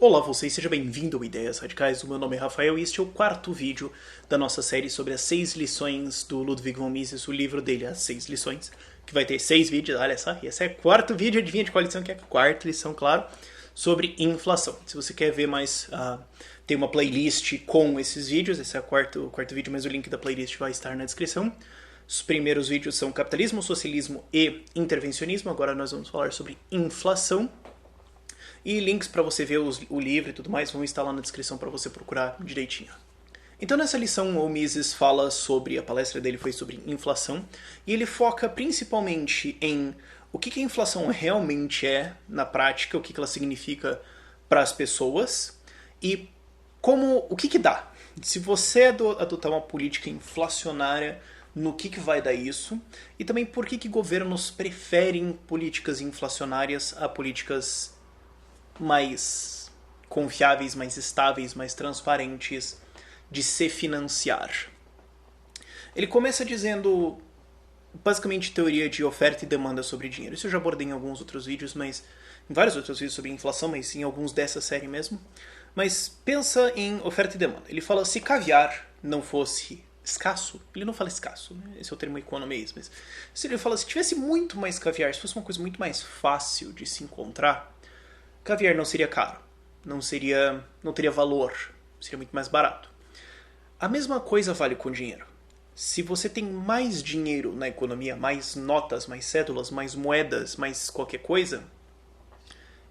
Olá você, seja bem-vindo ao Ideias Radicais, o meu nome é Rafael e este é o quarto vídeo da nossa série sobre as 6 lições do Ludwig von Mises, o livro dele, As 6 Lições, que vai ter 6 vídeos, olha só, e esse é o quarto vídeo, adivinha de qual lição que é a quarta lição, claro, sobre inflação. Se você quer ver mais, tem uma playlist com esses vídeos, esse é o quarto vídeo, mas o link da playlist vai estar na descrição. Os primeiros vídeos são capitalismo, socialismo e intervencionismo, agora nós vamos falar sobre inflação. E links para você ver o livro e tudo mais vão estar lá na descrição para você procurar direitinho. Então nessa lição o Mises fala sobre, a palestra dele foi sobre inflação, e ele foca principalmente em o que a inflação realmente é na prática, o que ela significa para as pessoas, e o que dá. Se você adotar uma política inflacionária, no que vai dar isso, e também por que governos preferem políticas inflacionárias a políticas mais confiáveis, mais estáveis, mais transparentes de se financiar. Ele começa dizendo basicamente teoria de oferta e demanda sobre dinheiro. Isso eu já abordei em alguns outros vídeos, mas em vários outros vídeos sobre inflação, mas em alguns dessa série mesmo. Mas pensa em oferta e demanda. Ele fala se caviar não fosse escasso, ele não fala escasso, né? Esse é o termo economês, mas ele fala se tivesse muito mais caviar, se fosse uma coisa muito mais fácil de se encontrar, caviar não seria caro, não teria valor, seria muito mais barato. A mesma coisa vale com dinheiro. Se você tem mais dinheiro na economia, mais notas, mais cédulas, mais moedas, mais qualquer coisa,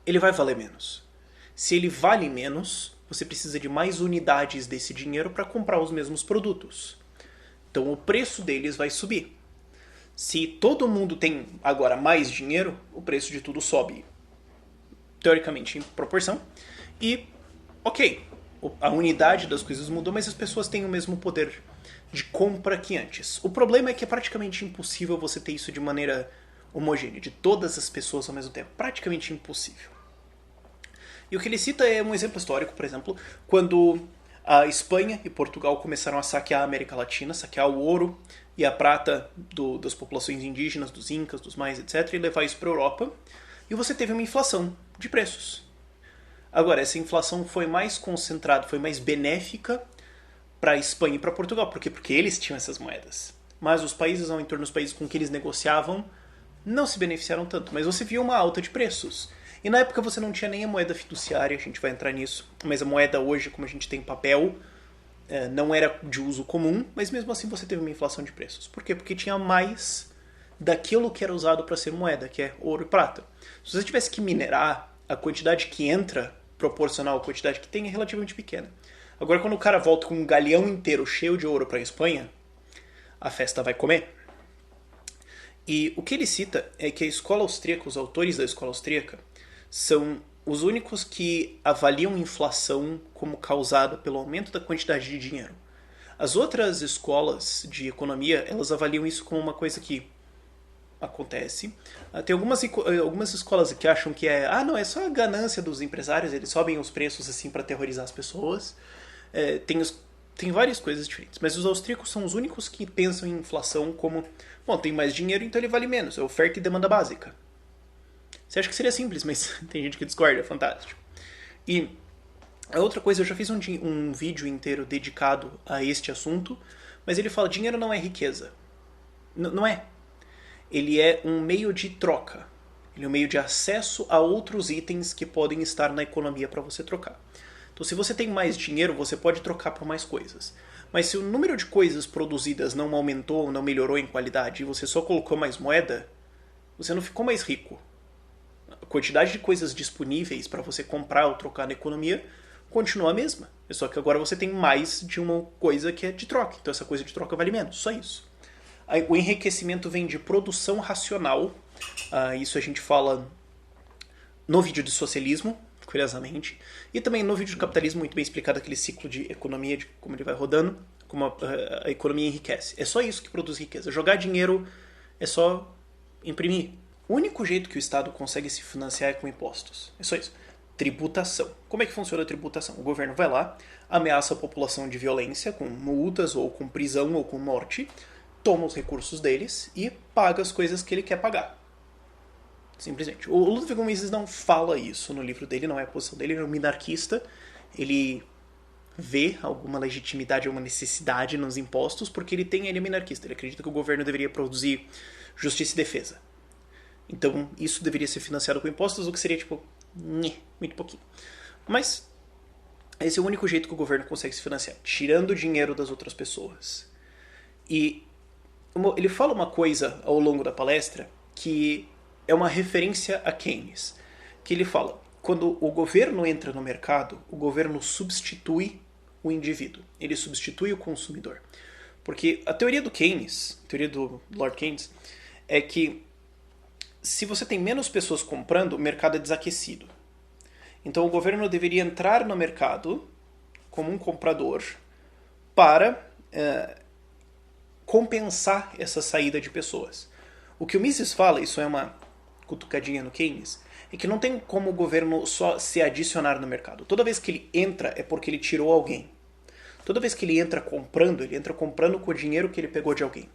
ele vai valer menos. Se ele vale menos, você precisa de mais unidades desse dinheiro para comprar os mesmos produtos. Então o preço deles vai subir. Se todo mundo tem agora mais dinheiro, o preço de tudo sobe teoricamente em proporção, e ok, a unidade das coisas mudou, mas as pessoas têm o mesmo poder de compra que antes. O problema é que é praticamente impossível você ter isso de maneira homogênea, de todas as pessoas ao mesmo tempo, praticamente impossível. E o que ele cita é um exemplo histórico, por exemplo, quando a Espanha e Portugal começaram a saquear a América Latina, saquear o ouro e a prata das populações indígenas, dos incas, dos maias, etc., e levar isso para a Europa, e você teve uma inflação de preços. Agora, essa inflação foi mais concentrada, foi mais benéfica para a Espanha e para Portugal. Por quê? Porque eles tinham essas moedas. Mas os países ao entorno dos países com que eles negociavam não se beneficiaram tanto. Mas você via uma alta de preços. E na época você não tinha nem a moeda fiduciária, a gente vai entrar nisso. Mas a moeda hoje, como a gente tem papel, não era de uso comum. Mas mesmo assim você teve uma inflação de preços. Por quê? Porque tinha mais daquilo que era usado para ser moeda, que é ouro e prata. Se você tivesse que minerar, a quantidade que entra, proporcional à quantidade que tem, é relativamente pequena. Agora, quando o cara volta com um galeão inteiro cheio de ouro para a Espanha, a festa vai comer. E o que ele cita é que a escola austríaca, os autores da escola austríaca, são os únicos que avaliam inflação como causada pelo aumento da quantidade de dinheiro. As outras escolas de economia, elas avaliam isso como uma coisa que acontece. Tem algumas escolas que acham que não, é só a ganância dos empresários, eles sobem os preços assim para aterrorizar as pessoas. Tem várias coisas diferentes, mas os austríacos são os únicos que pensam em inflação como, bom, tem mais dinheiro, então ele vale menos, é oferta e demanda básica. Você acha que seria simples, mas tem gente que discorda, é fantástico. E a outra coisa, eu já fiz um vídeo inteiro dedicado a este assunto, mas ele fala, dinheiro não é riqueza. Não é. Ele é um meio de troca. Ele é um meio de acesso a outros itens que podem estar na economia para você trocar. Então, se você tem mais dinheiro, você pode trocar por mais coisas. Mas se o número de coisas produzidas não aumentou, não melhorou em qualidade, e você só colocou mais moeda, você não ficou mais rico. A quantidade de coisas disponíveis para você comprar ou trocar na economia continua a mesma. É só que agora você tem mais de uma coisa que é de troca. Então, essa coisa de troca vale menos. Só isso. O enriquecimento vem de produção racional. Isso a gente fala no vídeo de socialismo, curiosamente. E também no vídeo de capitalismo, muito bem explicado aquele ciclo de economia, de como ele vai rodando, como a economia enriquece. É só isso que produz riqueza. Jogar dinheiro é só imprimir. O único jeito que o Estado consegue se financiar é com impostos. É só isso. Tributação. Como é que funciona a tributação? O governo vai lá, ameaça a população de violência com multas, ou com prisão, ou com morte, toma os recursos deles e paga as coisas que ele quer pagar. Simplesmente. O Ludwig von Mises não fala isso no livro dele, não é a posição dele, ele é um minarquista. Ele vê alguma legitimidade, alguma necessidade nos impostos, porque ele é minarquista. Ele acredita que o governo deveria produzir justiça e defesa. Então, isso deveria ser financiado com impostos, o que seria, tipo, muito pouquinho. Mas, esse é o único jeito que o governo consegue se financiar, tirando o dinheiro das outras pessoas. E ele fala uma coisa ao longo da palestra que é uma referência a Keynes. Que ele fala, quando o governo entra no mercado, o governo substitui o indivíduo. Ele substitui o consumidor. Porque a teoria do Keynes, a teoria do Lord Keynes, é que se você tem menos pessoas comprando, o mercado é desaquecido. Então o governo deveria entrar no mercado como um comprador para compensar essa saída de pessoas. O que o Mises fala, isso é uma cutucadinha no Keynes, é que não tem como o governo só se adicionar no mercado. Toda vez que ele entra é porque ele tirou alguém. Toda vez que ele entra comprando com o dinheiro que ele pegou de alguém.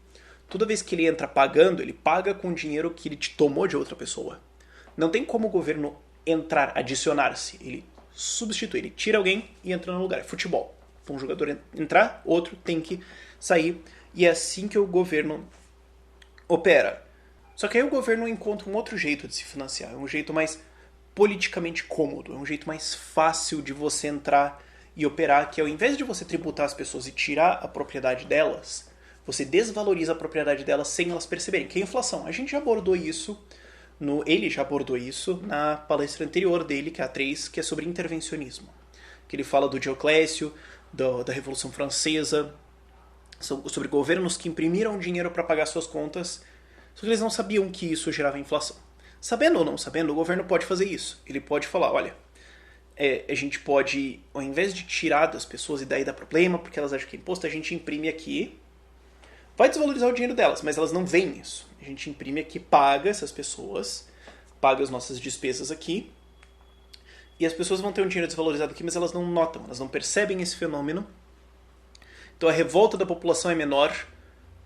Toda vez que ele entra pagando, ele paga com o dinheiro que ele te tomou de outra pessoa. Não tem como o governo entrar, adicionar-se. Ele substitui, ele tira alguém e entra no lugar. É futebol. Um jogador entrar, outro tem que sair. E é assim que o governo opera. Só que aí o governo encontra um outro jeito de se financiar. É um jeito mais politicamente cômodo. É um jeito mais fácil de você entrar e operar, que ao invés de você tributar as pessoas e tirar a propriedade delas, você desvaloriza a propriedade delas sem elas perceberem. Que é a inflação. A gente já abordou isso, ele já abordou isso na palestra anterior dele, que é a 3, que é sobre intervencionismo. Que ele fala do Dioclésio, da Revolução Francesa, sobre governos que imprimiram dinheiro para pagar suas contas, só que eles não sabiam que isso gerava inflação. Sabendo ou não sabendo, o governo pode fazer isso. Ele pode falar, olha, a gente pode, ao invés de tirar das pessoas e daí dar problema, porque elas acham que é imposto, a gente imprime aqui, vai desvalorizar o dinheiro delas, mas elas não veem isso. A gente imprime aqui, paga essas pessoas, paga as nossas despesas aqui, e as pessoas vão ter um dinheiro desvalorizado aqui, mas elas não notam, elas não percebem esse fenômeno. Então a revolta da população é menor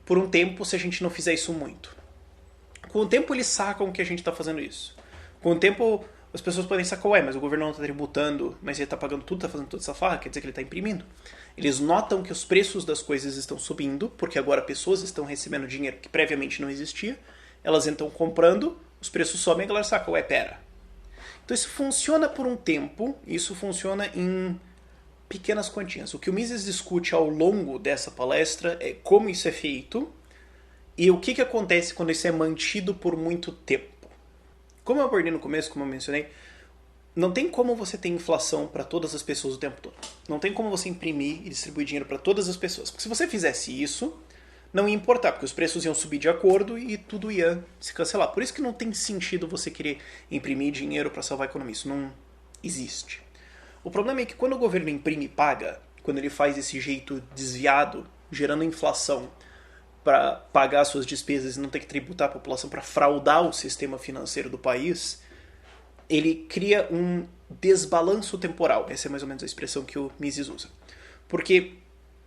por um tempo se a gente não fizer isso muito. Com o tempo eles sacam que a gente está fazendo isso. Com o tempo as pessoas podem sacar, mas o governo não está tributando, mas ele está pagando tudo, está fazendo toda essa farra, quer dizer que ele está imprimindo. Eles notam que os preços das coisas estão subindo, porque agora pessoas estão recebendo dinheiro que previamente não existia, elas estão comprando, os preços sobem e a galera saca, pera. Então isso funciona por um tempo, isso funciona em pequenas quantias. O que o Mises discute ao longo dessa palestra é como isso é feito e o que acontece quando isso é mantido por muito tempo. Como eu abordei no começo, como eu mencionei, não tem como você ter inflação para todas as pessoas o tempo todo. Não tem como você imprimir e distribuir dinheiro para todas as pessoas. Porque se você fizesse isso, não ia importar, porque os preços iam subir de acordo e tudo ia se cancelar. Por isso que não tem sentido você querer imprimir dinheiro para salvar a economia. Isso não existe. O problema é que quando o governo imprime e paga, quando ele faz esse jeito desviado, gerando inflação para pagar suas despesas e não ter que tributar a população para fraudar o sistema financeiro do país, ele cria um desbalanço temporal. Essa é mais ou menos a expressão que o Mises usa. Porque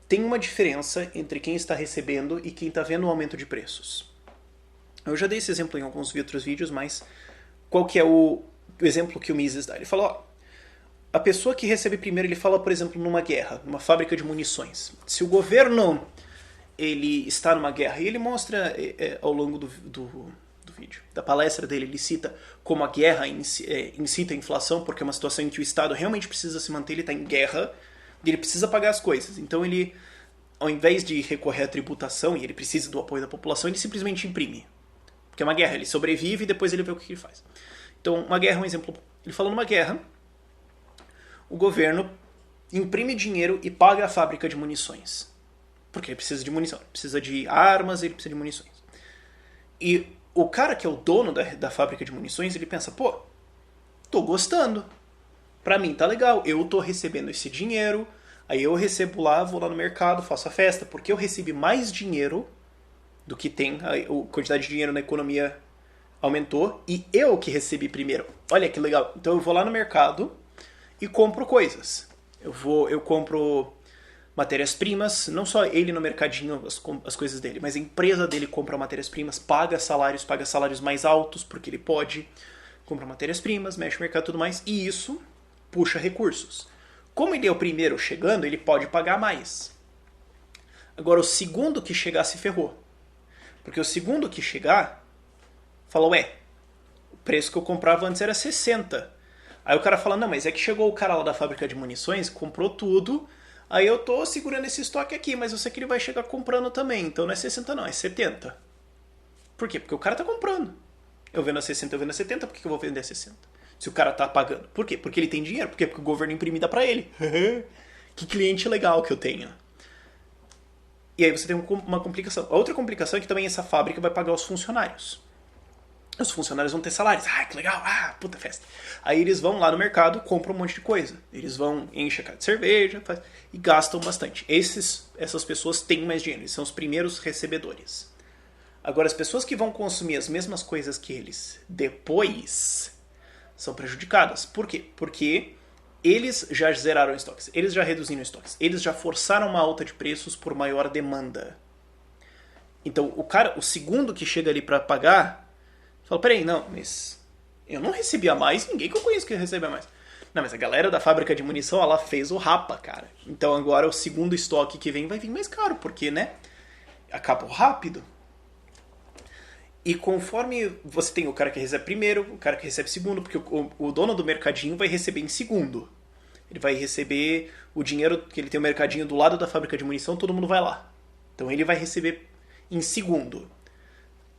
tem uma diferença entre quem está recebendo e quem está vendo o aumento de preços. Eu já dei esse exemplo em alguns outros vídeos, mas qual que é o exemplo que o Mises dá? Ele fala, a pessoa que recebe primeiro, ele fala, por exemplo, numa guerra, numa fábrica de munições. Se o governo ele está numa guerra, e ele mostra ao longo do vídeo, da palestra dele, ele cita como a guerra incita a inflação, porque é uma situação em que o Estado realmente precisa se manter, ele está em guerra, e ele precisa pagar as coisas. Então ele, ao invés de recorrer à tributação, e ele precisa do apoio da população, ele simplesmente imprime. Porque é uma guerra, ele sobrevive e depois ele vê o que ele faz. Então, uma guerra é um exemplo. Ele fala numa guerra, o governo imprime dinheiro e paga a fábrica de munições. Porque ele precisa de munição, ele precisa de armas, ele precisa de munições. E o cara que é o dono da fábrica de munições, ele pensa, tô gostando. Pra mim tá legal, eu tô recebendo esse dinheiro, aí eu recebo lá, vou lá no mercado, faço a festa, porque eu recebi mais dinheiro do que tem, a quantidade de dinheiro na economia aumentou, e eu que recebi primeiro. Olha que legal. Então eu vou lá no mercado e compro coisas. Eu compro matérias-primas, não só ele no mercadinho, as coisas dele, mas a empresa dele compra matérias-primas, paga salários mais altos, porque ele pode, compra matérias-primas, mexe no mercado e tudo mais, e isso puxa recursos. Como ele é o primeiro chegando, ele pode pagar mais. Agora, o segundo que chegar se ferrou. Porque o segundo que chegar, fala, ué, o preço que eu comprava antes era 60. Aí o cara fala, não, mas é que chegou o cara lá da fábrica de munições, comprou tudo, aí eu tô segurando esse estoque aqui, mas eu sei que ele vai chegar comprando também, então não é 60 não, é 70. Por quê? Porque o cara tá comprando. Eu vendo a 60, eu vendo a 70, por que eu vou vender a 60? Se o cara tá pagando. Por quê? Porque ele tem dinheiro. Por quê? Porque o governo imprime e dá pra ele. Que cliente legal que eu tenho. E aí você tem uma complicação. A outra complicação é que também essa fábrica vai pagar os funcionários. Os funcionários vão ter salários. Ah, que legal. Ah, puta festa. Aí eles vão lá no mercado, compram um monte de coisa. Eles vão, enchem a cara de cerveja e gastam bastante. Essas pessoas têm mais dinheiro. Eles são os primeiros recebedores. Agora, as pessoas que vão consumir as mesmas coisas que eles depois são prejudicadas. Por quê? Porque eles já zeraram estoques, eles já reduziram estoques, eles já forçaram uma alta de preços por maior demanda. Então, o segundo que chega ali para pagar, fala, peraí, não, mas eu não recebia mais, ninguém que eu conheço que recebia mais. Não, mas a galera da fábrica de munição, ela fez o rapa, cara. Então agora o segundo estoque que vem vai vir mais caro, porque, né, acabou rápido. E conforme você tem o cara que recebe primeiro, o cara que recebe segundo, porque o dono do mercadinho vai receber em segundo. Ele vai receber o dinheiro, que ele tem o mercadinho do lado da fábrica de munição, todo mundo vai lá. Então ele vai receber em segundo.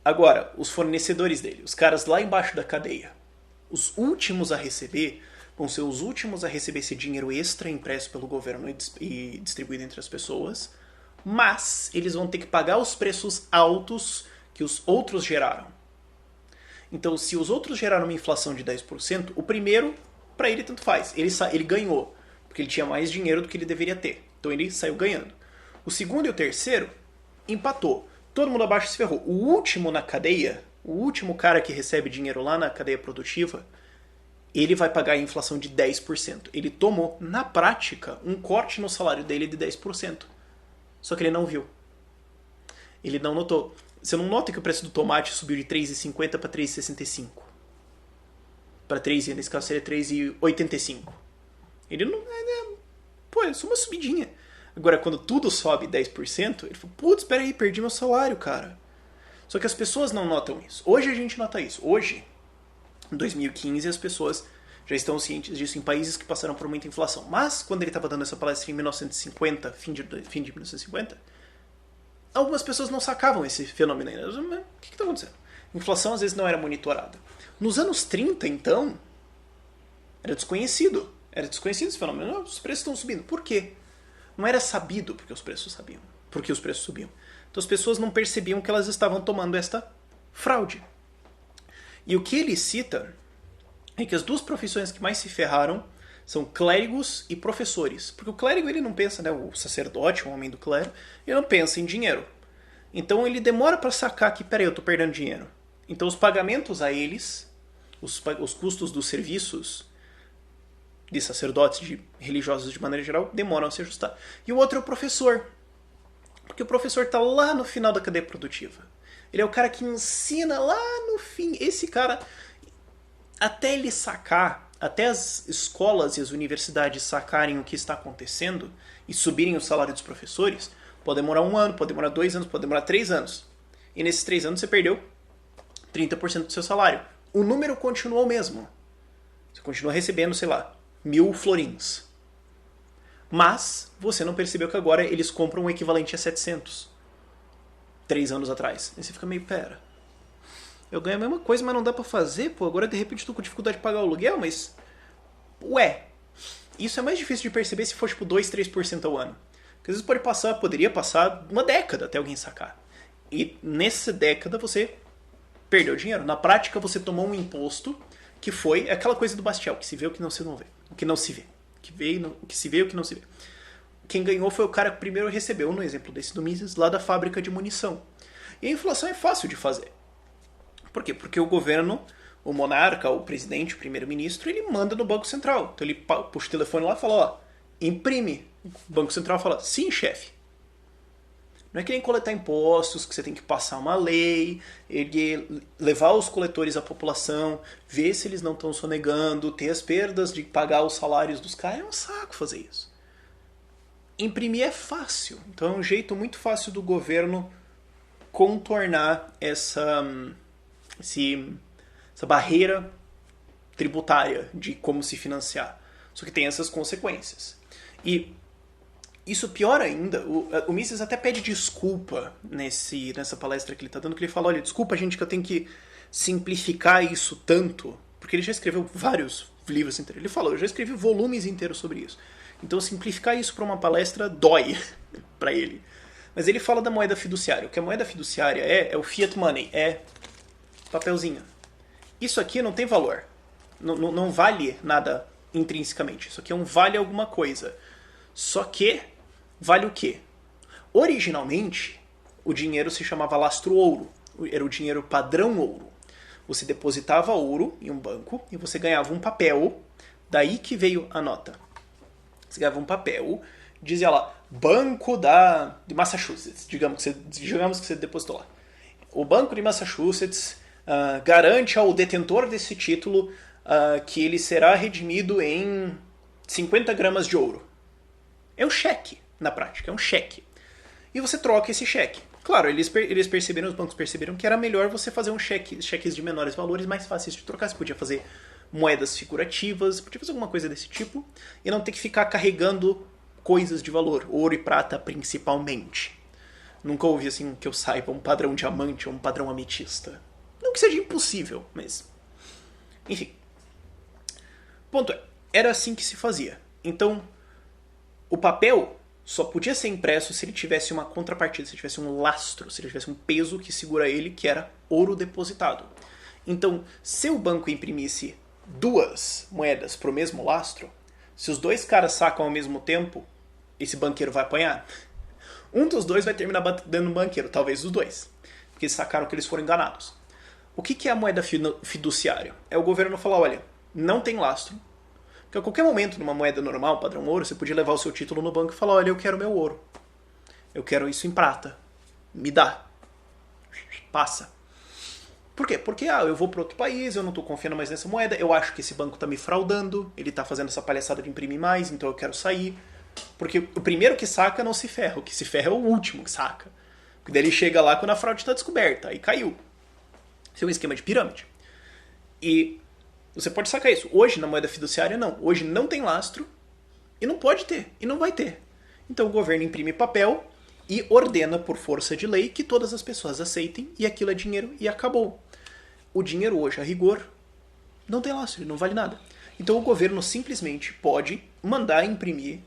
Agora, os fornecedores dele, os caras lá embaixo da cadeia, os últimos a receber, vão ser os últimos a receber esse dinheiro extra impresso pelo governo e distribuído entre as pessoas, mas eles vão ter que pagar os preços altos que os outros geraram. Então, se os outros geraram uma inflação de 10%, o primeiro, para ele, tanto faz. Ele ganhou, porque ele tinha mais dinheiro do que ele deveria ter. Então, ele saiu ganhando. O segundo e o terceiro, empatou. Todo mundo abaixo se ferrou. O último na cadeia, o último cara que recebe dinheiro lá na cadeia produtiva, ele vai pagar a inflação de 10%. Ele tomou, na prática, um corte no salário dele de 10%. Só que ele não viu. Ele não notou. Você não nota que o preço do tomate subiu de 3,50 para 3,65? Para 3, nesse caso seria 3,85. Ele não... Pô, é só uma subidinha. Agora, quando tudo sobe 10%, ele fala, putz, espera aí, perdi meu salário, cara. Só que as pessoas não notam isso. Hoje a gente nota isso. Hoje, em 2015, as pessoas já estão cientes disso em países que passaram por muita inflação. Mas, quando ele estava dando essa palestra em 1950, fim de 1950... algumas pessoas não sacavam esse fenômeno ainda. O que está acontecendo? A inflação às vezes não era monitorada. Nos anos 30, então, era desconhecido. Era desconhecido esse fenômeno. Não, os preços estão subindo. Por quê? Não era sabido porque os preços sabiam. Porque os preços subiam. Então as pessoas não percebiam que elas estavam tomando esta fraude. E o que ele cita é que as duas profissões que mais se ferraram são clérigos e professores. Porque o clérigo, ele não pensa, né, o sacerdote, o homem do clero, ele não pensa em dinheiro. Então ele demora para sacar que, peraí, eu estou perdendo dinheiro. Então os pagamentos a eles, os custos dos serviços de sacerdotes, de religiosos de maneira geral, demoram a se ajustar. E o outro é o professor. Porque o professor está lá no final da cadeia produtiva. Ele é o cara que ensina lá no fim. Esse cara, até ele sacar, até as escolas e as universidades sacarem o que está acontecendo e subirem o salário dos professores, pode demorar 1 ano, pode demorar 2 anos, pode demorar 3 anos. E nesses 3 anos você perdeu 30% do seu salário. O número continuou o mesmo. Você continua recebendo, sei lá, 1.000 florins. Mas você não percebeu que agora eles compram o equivalente a 700. 3 anos atrás. Aí você fica meio, pera, eu ganho a mesma coisa, mas não dá pra fazer, pô, agora de repente tô com dificuldade de pagar o aluguel, mas... Ué, isso é mais difícil de perceber se for tipo 2, 3% ao ano. Porque às vezes poderia passar uma década até alguém sacar. E nessa década você perdeu dinheiro. Na prática você tomou um imposto que foi aquela coisa do Bastiel, que se vê o que não se não vê. O que não se vê. O que se vê o que não se vê. Quem ganhou foi o cara que primeiro recebeu, no exemplo desse do Mises, lá da fábrica de munição. E a inflação é fácil de fazer. Por quê? Porque o governo, o monarca, o presidente, o primeiro-ministro, ele manda no Banco Central. Então ele puxa o telefone lá e fala, ó, imprime. O Banco Central fala, sim, chefe. Não é que nem coletar impostos, que você tem que passar uma lei, levar os coletores à população, ver se eles não estão sonegando, ter as perdas de pagar os salários dos caras. É um saco fazer isso. Imprimir é fácil. Então é um jeito muito fácil do governo contornar essa barreira tributária de como se financiar. Só que tem essas consequências. E isso pior ainda, o Mises até pede desculpa nessa palestra que ele está dando, que ele fala, olha, desculpa gente que eu tenho que simplificar isso tanto, porque ele já escreveu vários livros inteiros. Ele falou, eu já escrevi volumes inteiros sobre isso. Então simplificar isso para uma palestra dói para ele. Mas ele fala da moeda fiduciária. O que a moeda fiduciária é o fiat money, é papelzinho. Isso aqui não tem valor. Não vale nada intrinsecamente. Isso aqui é um vale alguma coisa. Só que vale o quê? Originalmente, o dinheiro se chamava lastro-ouro. Era o dinheiro padrão ouro. Você depositava ouro em um banco e você ganhava um papel. Daí que veio a nota. Você ganhava um papel, dizia lá, Banco de Massachusetts, digamos que você depositou lá. O Banco de Massachusetts garante ao detentor desse título que ele será redimido em 50 gramas de ouro. É um cheque, na prática, é um cheque. E você troca esse cheque. Claro, os bancos perceberam que era melhor você fazer cheques de menores valores, mais fáceis de trocar. Você podia fazer moedas figurativas, podia fazer alguma coisa desse tipo, e não ter que ficar carregando coisas de valor, ouro e prata principalmente. Nunca houve, assim, que eu saiba, um padrão diamante ou um padrão ametista. Não que seja impossível, mas... Enfim. Ponto é, era assim que se fazia. Então, o papel só podia ser impresso se ele tivesse uma contrapartida, se ele tivesse um lastro, se ele tivesse um peso que segura ele, que era ouro depositado. Então, se o banco imprimisse 2 moedas para o mesmo lastro, se os 2 caras sacam ao mesmo tempo, esse banqueiro vai apanhar. Um dos 2 vai terminar batendo no banqueiro, talvez os 2, porque eles sacaram que eles foram enganados. O que é a moeda fiduciária? É o governo falar, olha, não tem lastro, porque a qualquer momento, numa moeda normal, padrão ouro, você podia levar o seu título no banco e falar, olha, eu quero meu ouro, eu quero isso em prata, me dá, passa. Por quê? Porque eu vou para outro país, eu não estou confiando mais nessa moeda, eu acho que esse banco está me fraudando, ele está fazendo essa palhaçada de imprimir mais, então eu quero sair. Porque o primeiro que saca não se ferra, o que se ferra é o último que saca. Porque daí ele chega lá quando a fraude está descoberta, aí caiu. Isso é um esquema de pirâmide. E você pode sacar isso. Hoje, na moeda fiduciária, não. Hoje não tem lastro, e não pode ter, e não vai ter. Então o governo imprime papel e ordena por força de lei que todas as pessoas aceitem, e aquilo é dinheiro, e acabou. O dinheiro hoje, a rigor, não tem lastro, ele não vale nada. Então o governo simplesmente pode mandar imprimir,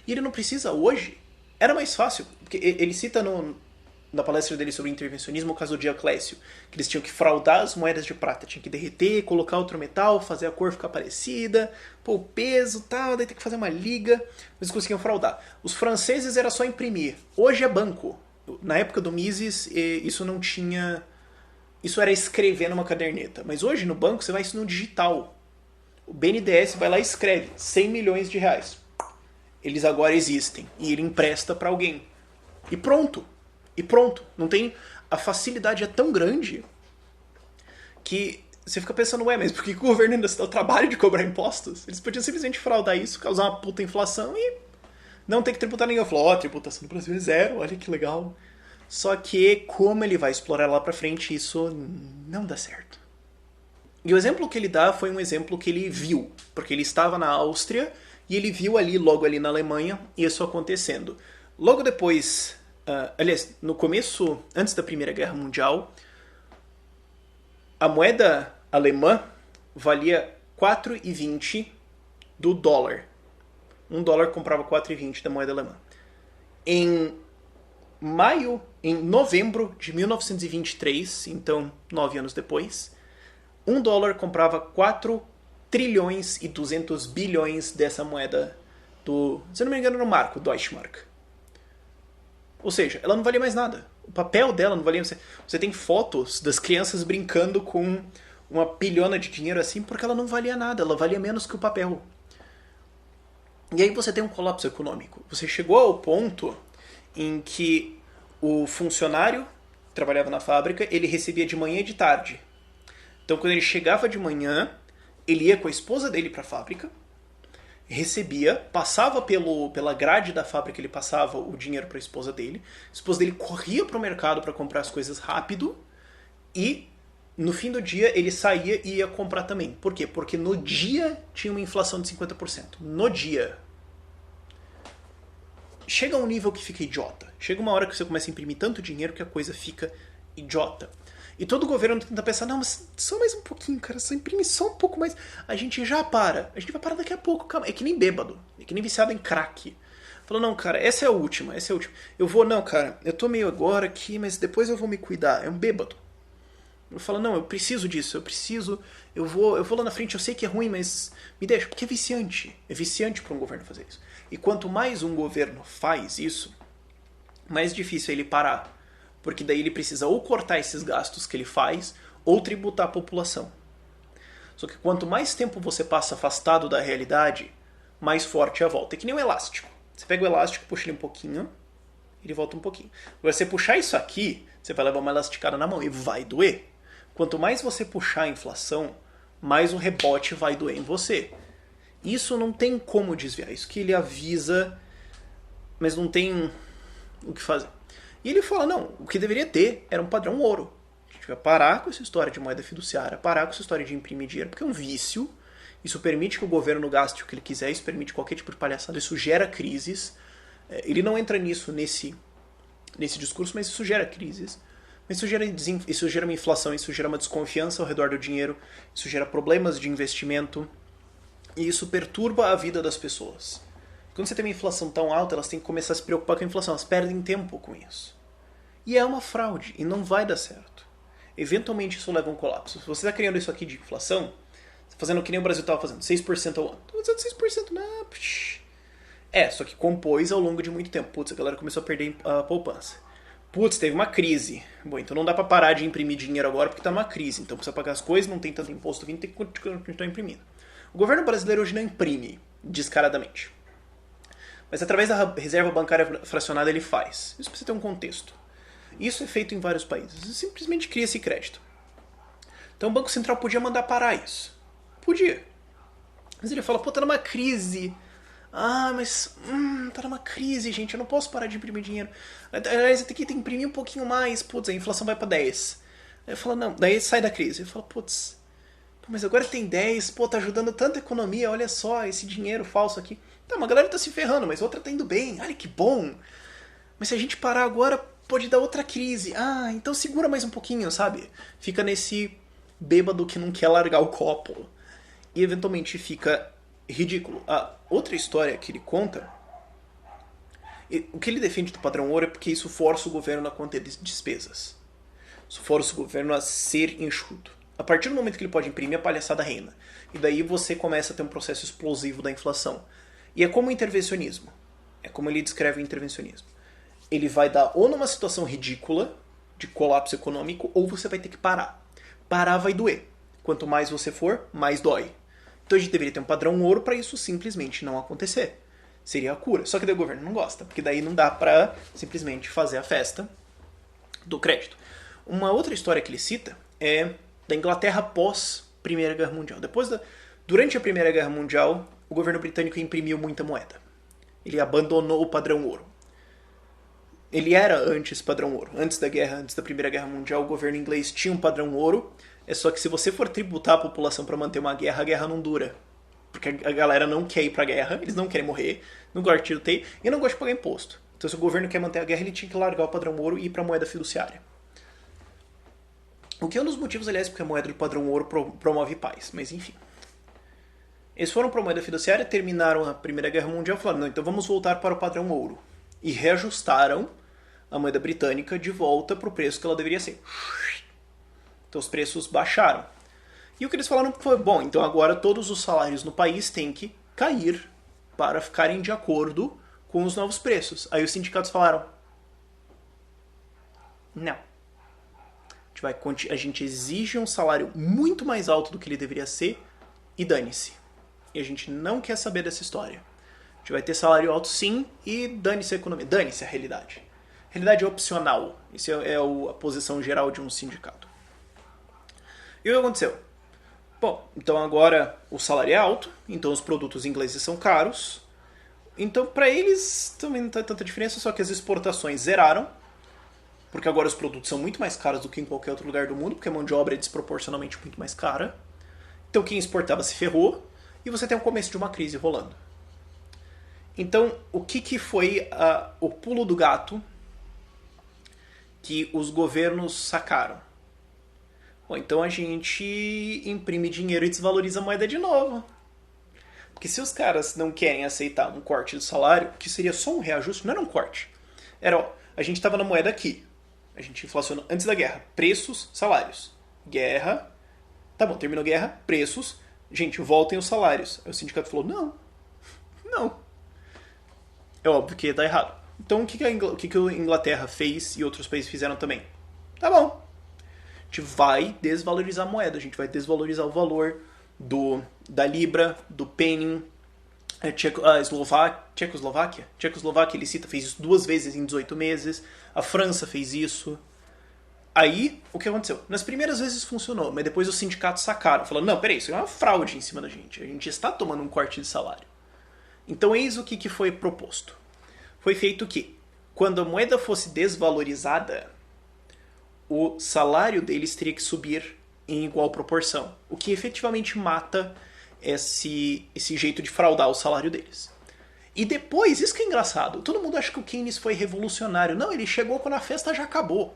e ele não precisa hoje. Era mais fácil, porque ele cita na palestra dele sobre intervencionismo o caso do Dioclésio, que eles tinham que fraudar as moedas de prata, tinham que derreter, colocar outro metal, fazer a cor ficar parecida, pôr o peso e tal, daí tem que fazer uma liga, eles conseguiam fraudar. Os franceses era só imprimir, hoje é banco. Na época do Mises, isso não tinha... Isso era escrever numa caderneta. Mas hoje no banco você vai isso no digital. O BNDES vai lá e escreve 100 milhões de reais. Eles agora existem. E ele empresta para alguém. E pronto. E pronto. Não tem... A facilidade é tão grande que você fica pensando, ué, mas por que o governo ainda se dá o trabalho de cobrar impostos? Eles podiam simplesmente fraudar isso, causar uma puta inflação e não ter que tributar ninguém. Eu falo, tributação no Brasil é 0, olha que legal. Só que, como ele vai explorar lá pra frente, isso não dá certo. E o exemplo que ele dá foi um exemplo que ele viu, porque ele estava na Áustria e ele viu logo ali na Alemanha, isso acontecendo. Logo depois, aliás, no começo, antes da Primeira Guerra Mundial, a moeda alemã valia 4,20 do dólar. $1 comprava 4,20 da moeda alemã. Em novembro de 1923, então 9 anos depois, $1 comprava 4 trilhões e 200 bilhões dessa moeda se eu não me engano, no marco, Deutschmark. Ou seja, ela não valia mais nada. O papel dela não valia... Você tem fotos das crianças brincando com uma pilhona de dinheiro assim porque ela não valia nada. Ela valia menos que o papel. E aí você tem um colapso econômico. Você chegou ao ponto em que o funcionário que trabalhava na fábrica, ele recebia de manhã e de tarde. Então quando ele chegava de manhã, ele ia com a esposa dele para a fábrica, recebia, passava pela grade da fábrica, ele passava o dinheiro para a esposa dele corria para o mercado para comprar as coisas rápido e no fim do dia ele saía e ia comprar também. Por quê? Porque no dia tinha uma inflação de 50%. No dia. Chega a um nível que fica idiota. Chega uma hora que você começa a imprimir tanto dinheiro que a coisa fica idiota. E todo governo tenta pensar, não, mas só mais um pouquinho, cara, só imprime só um pouco mais. A gente já para. A gente vai parar daqui a pouco, calma. É que nem bêbado. É que nem viciado em crack. Falou, não, cara, essa é a última, essa é a última. Eu vou, não, cara, eu tô meio agora aqui, mas depois eu vou me cuidar. É um bêbado. Eu falo, não, eu preciso disso, eu vou lá na frente, eu sei que é ruim, mas me deixa, porque é viciante para um governo fazer isso. E quanto mais um governo faz isso, mais difícil é ele parar, porque daí ele precisa ou cortar esses gastos que ele faz, ou tributar a população. Só que quanto mais tempo você passa afastado da realidade, mais forte é a volta. É que nem um elástico. Você pega o elástico, puxa ele um pouquinho, ele volta um pouquinho. Agora, você puxar isso aqui, você vai levar uma elasticada na mão e vai doer. Quanto mais você puxar a inflação, mais o rebote vai doer em você. Isso não tem como desviar. Isso que ele avisa, mas não tem o que fazer. E ele fala, não, o que deveria ter era um padrão ouro. A gente vai parar com essa história de moeda fiduciária, parar com essa história de imprimir dinheiro, porque é um vício. Isso permite que o governo gaste o que ele quiser, isso permite qualquer tipo de palhaçada, isso gera crises. Ele não entra nesse discurso, mas isso gera crises. Isso gera uma inflação, isso gera uma desconfiança ao redor do dinheiro, isso gera problemas de investimento e isso perturba a vida das pessoas. Quando você tem uma inflação tão alta, elas têm que começar a se preocupar com a inflação, elas perdem tempo com isso. E é uma fraude, e não vai dar certo. Eventualmente isso leva a um colapso. Se você está criando isso aqui de inflação, você está fazendo o que nem o Brasil estava fazendo, 6% ao ano. Estou fazendo 6%, não. Só que compôs ao longo de muito tempo. Putz, a galera começou a perder a poupança. Putz, teve uma crise. Bom, então não dá pra parar de imprimir dinheiro agora porque tá numa crise. Então precisa pagar as coisas, não tem tanto imposto vindo, tem que continuar imprimindo. O governo brasileiro hoje não imprime descaradamente. Mas através da reserva bancária fracionada ele faz. Isso precisa ter um contexto. Isso é feito em vários países. Simplesmente cria esse crédito. Então o Banco Central podia mandar parar isso. Podia. Mas ele fala, pô, tá numa crise. Ah, mas tá numa crise, gente, eu não posso parar de imprimir dinheiro. Aliás, eu tenho que imprimir um pouquinho mais. Putz, a inflação vai pra 10. Aí eu falo, não, daí sai da crise. Eu falo, putz, mas agora tem 10, pô, tá ajudando tanta economia, olha só, esse dinheiro falso aqui. Tá, uma galera tá se ferrando, mas outra tá indo bem, olha que bom. Mas se a gente parar agora, pode dar outra crise. Ah, então segura mais um pouquinho, sabe? Fica nesse bêbado que não quer largar o copo. E eventualmente fica ridículo. A outra história que ele conta, o que ele defende do padrão ouro é porque isso força o governo a conter despesas. Isso força o governo a ser enxuto. A partir do momento que ele pode imprimir, a palhaçada reina. E daí você começa a ter um processo explosivo da inflação. E é como o intervencionismo. É como ele descreve o intervencionismo. Ele vai dar ou numa situação ridícula, de colapso econômico, ou você vai ter que parar. Parar vai doer. Quanto mais você for, mais dói. Então a gente deveria ter um padrão ouro para isso simplesmente não acontecer. Seria a cura. Só que daí o governo não gosta, porque daí não dá para simplesmente fazer a festa do crédito. Uma outra história que ele cita é da Inglaterra pós Primeira Guerra Mundial. Durante a Primeira Guerra Mundial, o governo britânico imprimiu muita moeda. Ele abandonou o padrão ouro. Ele era antes padrão ouro. Antes da Primeira Guerra Mundial, o governo inglês tinha um padrão ouro. É só que se você for tributar a população para manter uma guerra, a guerra não dura. Porque a galera não quer ir pra guerra, eles não querem morrer, não gostam de tiroteio e não gostam de pagar imposto. Então se o governo quer manter a guerra, ele tinha que largar o padrão ouro e ir pra moeda fiduciária. O que é um dos motivos, aliás, porque a moeda do padrão ouro promove paz. Mas enfim. Eles foram pra moeda fiduciária, terminaram a Primeira Guerra Mundial e falaram, não, então vamos voltar para o padrão ouro. E reajustaram a moeda britânica de volta pro preço que ela deveria ser. Então os preços baixaram. E o que eles falaram foi, bom, então agora todos os salários no país têm que cair para ficarem de acordo com os novos preços. Aí os sindicatos falaram, não. A gente exige um salário muito mais alto do que ele deveria ser e dane-se. E a gente não quer saber dessa história. A gente vai ter salário alto sim e dane-se a economia, dane-se a realidade. Realidade é opcional. Isso é a posição geral de um sindicato. E o que aconteceu? Bom, então agora o salário é alto, então os produtos ingleses são caros. Então para eles também não tem tanta diferença, só que as exportações zeraram. Porque agora os produtos são muito mais caros do que em qualquer outro lugar do mundo, porque a mão de obra é desproporcionalmente muito mais cara. Então quem exportava se ferrou e você tem o começo de uma crise rolando. Então o que foi o pulo do gato que os governos sacaram? Bom, então a gente imprime dinheiro e desvaloriza a moeda de novo. Porque se os caras não querem aceitar um corte do salário, que seria só um reajuste, não era um corte. Era, ó, a gente estava na moeda aqui. A gente inflacionou antes da guerra. Preços, salários. Guerra. Tá bom, terminou a guerra, preços. Gente, voltem os salários. Aí o sindicato falou, não. É óbvio que dá errado. Então o que a Inglaterra fez e outros países fizeram também? Tá bom. A gente vai desvalorizar a moeda. A gente vai desvalorizar o valor da Libra, do Penny. A Tchecoslováquia ele cita, fez isso 2 vezes em 18 meses. A França fez isso. Aí, o que aconteceu? Nas primeiras vezes funcionou, mas depois os sindicatos sacaram. Falaram, não, peraí, isso é uma fraude em cima da gente. A gente está tomando um corte de salário. Então, eis o que foi proposto. Foi feito que, quando a moeda fosse desvalorizada, o salário deles teria que subir em igual proporção. O que efetivamente mata esse jeito de fraudar o salário deles. E depois, isso que é engraçado, todo mundo acha que o Keynes foi revolucionário. Não, ele chegou quando a festa já acabou.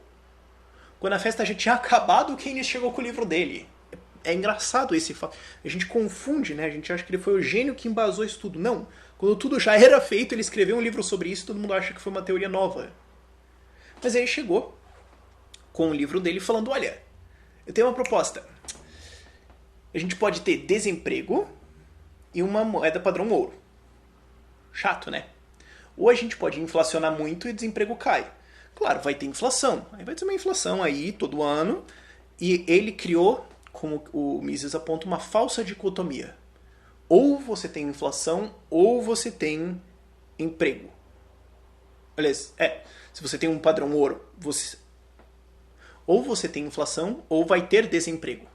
Quando a festa já tinha acabado, o Keynes chegou com o livro dele. É engraçado esse fato. A gente confunde, né? A gente acha que ele foi o gênio que embasou isso tudo. Não. Quando tudo já era feito, ele escreveu um livro sobre isso, todo mundo acha que foi uma teoria nova. Mas aí ele chegou com o livro dele falando, olha, eu tenho uma proposta. A gente pode ter desemprego e uma moeda padrão ouro. Chato, né? Ou a gente pode inflacionar muito e o desemprego cai. Claro, vai ter inflação. Aí vai ter uma inflação aí todo ano. E ele criou, como o Mises aponta, uma falsa dicotomia. Ou você tem inflação, ou você tem emprego. Aliás, se você tem um padrão ouro, ou você tem inflação, ou vai ter desemprego.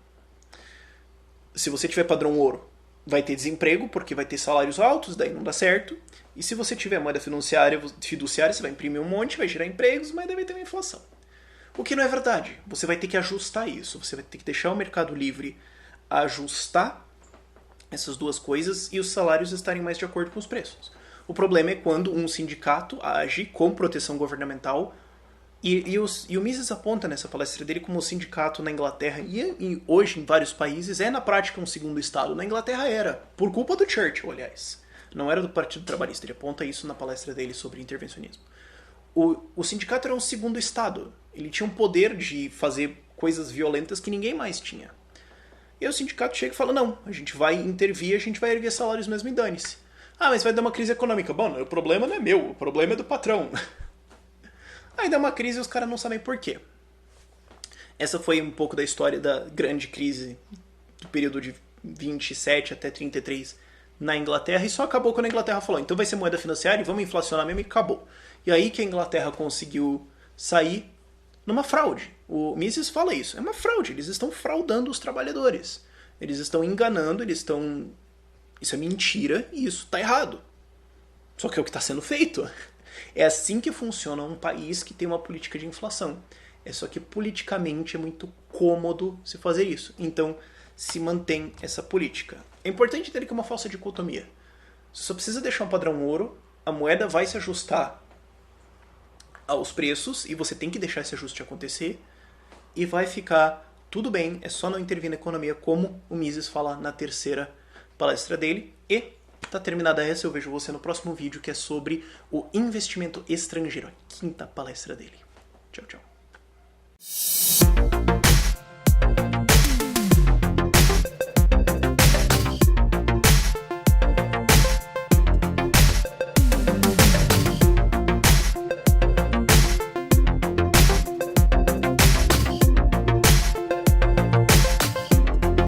Se você tiver padrão ouro, vai ter desemprego, porque vai ter salários altos, daí não dá certo. E se você tiver moeda fiduciária, você vai imprimir um monte, vai gerar empregos, mas daí vai ter uma inflação. O que não é verdade. Você vai ter que ajustar isso. Você vai ter que deixar o mercado livre ajustar essas duas coisas e os salários estarem mais de acordo com os preços. O problema é quando um sindicato age com proteção governamental. E o Mises aponta nessa palestra dele como o sindicato na Inglaterra e hoje em vários países é na prática um segundo estado. Na Inglaterra era, por culpa do Churchill, aliás. Não era do Partido Trabalhista, ele aponta isso na palestra dele sobre intervencionismo. O sindicato era um segundo estado. Ele tinha um poder de fazer coisas violentas que ninguém mais tinha. E aí o sindicato chega e fala, não, a gente vai intervir, a gente vai erguer salários mesmo e dane-se. Ah, mas vai dar uma crise econômica. Bom, o problema não é meu, o problema é do patrão. Aí dá uma crise e os caras não sabem por quê. Essa foi um pouco da história da grande crise do período de 27 até 33 na Inglaterra, e só acabou quando a Inglaterra falou, então vai ser moeda financiária e vamos inflacionar mesmo, e acabou. E aí que a Inglaterra conseguiu sair numa fraude. O Mises fala isso, é uma fraude, eles estão fraudando os trabalhadores. Eles estão enganando, isso é mentira e isso está errado. Só que é o que está sendo feito. É assim que funciona um país que tem uma política de inflação. É só que politicamente é muito cômodo se fazer isso. Então se mantém essa política. É importante entender que é uma falsa dicotomia. Você só precisa deixar um padrão ouro, a moeda vai se ajustar aos preços e você tem que deixar esse ajuste acontecer e vai ficar tudo bem, é só não intervir na economia, como o Mises fala na terceira palestra dele. E tá terminada essa, eu vejo você no próximo vídeo, que é sobre o investimento estrangeiro, a quinta palestra dele. Tchau, tchau.